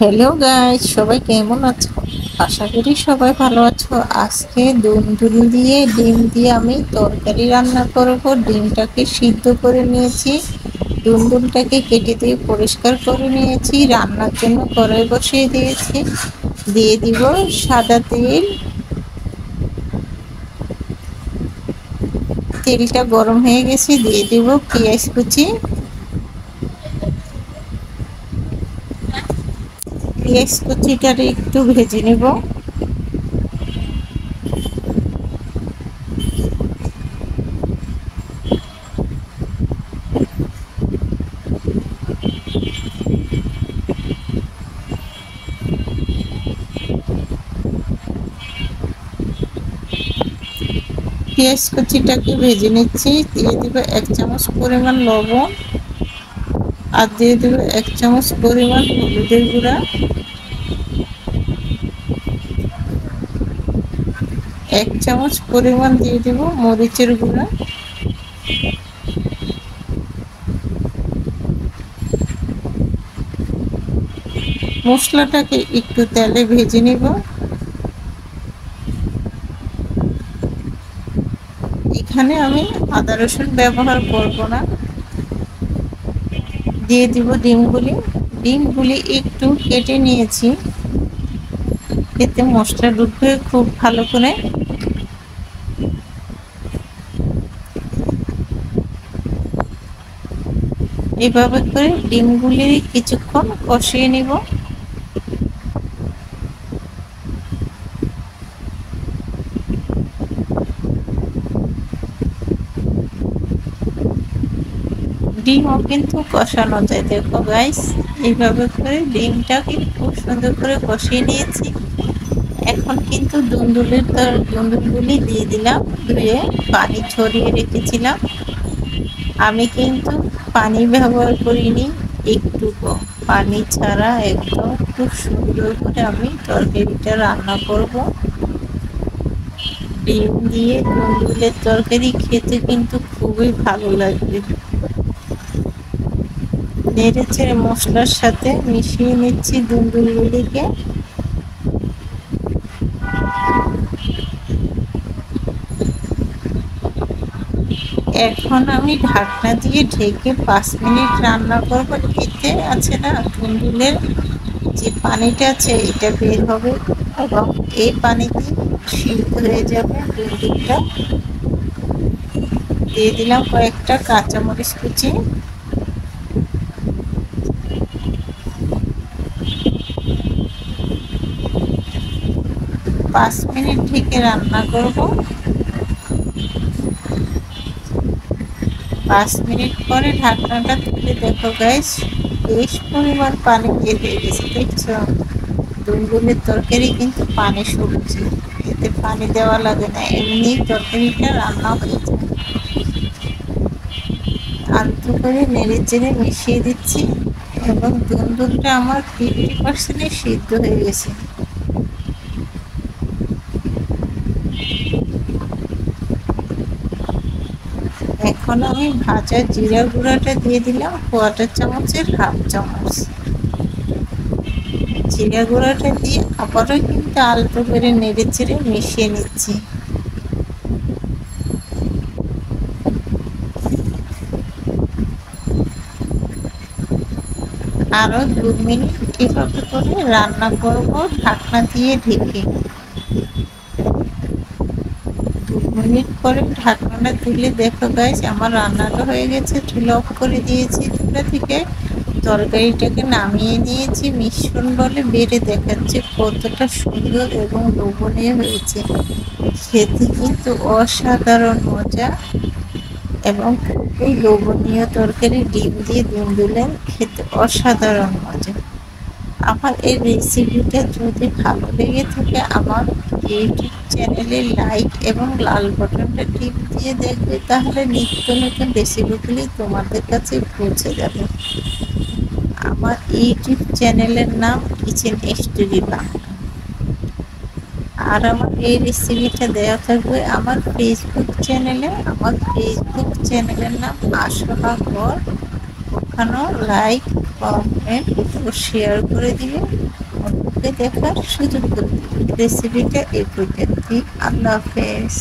Hello guys, সবাই কেমন আছো? আশা করি সবাই ভালো আছো। আজকে দুন্দুল দিয়ে ডিম দিয়ে আমি তরকারি রান্না করব। ডিমটাকে সিদ্ধ করে নিয়েছি, দুন্দুলটাকে কেটে দিয়ে পরিষ্কার করে নিয়েছি। রান্নার জন্য কড়াই বসিয়ে দিয়েছি, দিয়ে দিব সাদা তেল। তেলটা গরম হয়ে গেছে, দিয়ে দিব পেঁয়াজ কুচি। পেঁয়াজ কুচিটারে একটু ভেজে নেব। পেঁয়াজ কুচিটাকে ভেজে নিচ্ছি, দিয়ে দিব 1 চামচ পরিমাণ লবণ, আর দিয়ে দেব 1 চামচ পরিমাণ হলুদের গুঁড়া, 1 চামচ পরিমাণ দিয়ে দেব মরিচের গুঁড়া, মশলাটাকে একটু তেলে ভেজে নিব। এখানে আমি আদা রসুন ব্যবহার করব না। দিয়ে দিব ডিমগুলি একটু কেটে নিয়েছি, এতে মশলা ঢুকবে খুব ভালো করে। এভাবে করে ডিমগুলি কিছুক্ষণ কষিয়ে নিব। ডিমও কিন্তু কষানো যায়, দেখো গাইস, এইভাবে করে ডিমটাকে খুব সুন্দর করে কষিয়ে নিয়েছি। এখন কিন্তু দুন্দুলগুলি দিয়ে দিলাম, ধুয়ে পানি ছড়িয়ে রেখেছিলাম। আমি কিন্তু পানি ব্যবহার করিনি, একটু পানি ছাড়া একদম খুব সুন্দর করে আমি তরকারিটা রান্না করব। ডিম দিয়ে দুন্দুলের তরকারি খেতে কিন্তু খুবই ভালো লাগবে। নেড়ে চেড়ে মশলার সাথে মিশিয়ে নিচ্ছি দুন্দুলগুলিকে। এখন আমি ঢাকনা দিয়ে ঢেকে 5 মিনিট রান্না করব। এতে আছে না, দুন্দুলের যে পানিটা আছে এটা বের হবে, এবং এই পানিতে সিদ্ধ হয়ে যাবে দুন্দুলটা। দিয়ে দিলাম কয়েকটা কাঁচামরিচ কুচি। 5 মিনিট ঢেকে রান্না করব। 5 মিনিট পরে ঢাকনাটা তুলে দেখো গাইস, বেশ পরিমাণ পানি বের হয়ে গেছে, দেখছো? দুন্দুলের তরকারি কিন্তু পানি সবজি, এতে পানি দেওয়া লাগে না, এমনি তরকারিটা রান্না হয়ে যায়। আলতো করে নেড়ে চেড়ে মিশিয়ে দিচ্ছি, এবং দুন্দুলটা আমার 50% সিদ্ধ হয়ে গেছে। এখন আমি ভাজা জিরা গুঁড়াটা দিয়ে দিলাম 1/4 চামচের 1/2 চামচ। জিরা গুঁড়াটা দিয়ে আবারও কিন্তু আলতো করে নেড়ে চেড়ে মিশিয়ে নিচ্ছি। আরো 2 মিনিট এভাবে করে রান্না করব ঢাকনা দিয়ে ঢেকে। 2 মিনিট পরে ঢাকনাটা তুলে দেখো গাইস, আমার রান্নাটা হয়ে গেছে। চুলা অফ করে দিয়েছি, চুলা থেকে তরকারিটাকে নামিয়ে নিয়েছি। মিশ্রণ বলে বেড়ে দেখাচ্ছে কতটা সুন্দর এবং লোভনীয় হয়েছে। খেতে কিন্তু অসাধারণ মজা, এবং খুবই লোভনীয় তরকারি। ডিম দিয়ে দুন্দুলের খেতে অসাধারণ মজা। আমার এই রেসিপিটা যদি ভালো লেগে থাকে, আমার ইউটিউব চ্যানেলে লাইক এবং লাল বাটনটা টিপ দিয়ে দেখবে, তাহলে নিত্য নতুন রেসিপিগুলি তোমাদের কাছে পৌঁছে যাবে। আমার ইউটিউব চ্যানেলের নাম কিচেন স্টোরি বাংলা। আর আমার এই রেসিপিটা দেওয়া থাকবে আমার ফেসবুক চ্যানেলে। আমার ফেসবুক চ্যানেলের নাম আসলা ঘর মাখানো, লাইক, কমেন্ট ও শেয়ার করে দিবে, অন্যকে দেখার সুযোগ করে দিবে। রেসিপিটা এই পর্যন্তই। আল্লাহ হাফেজ।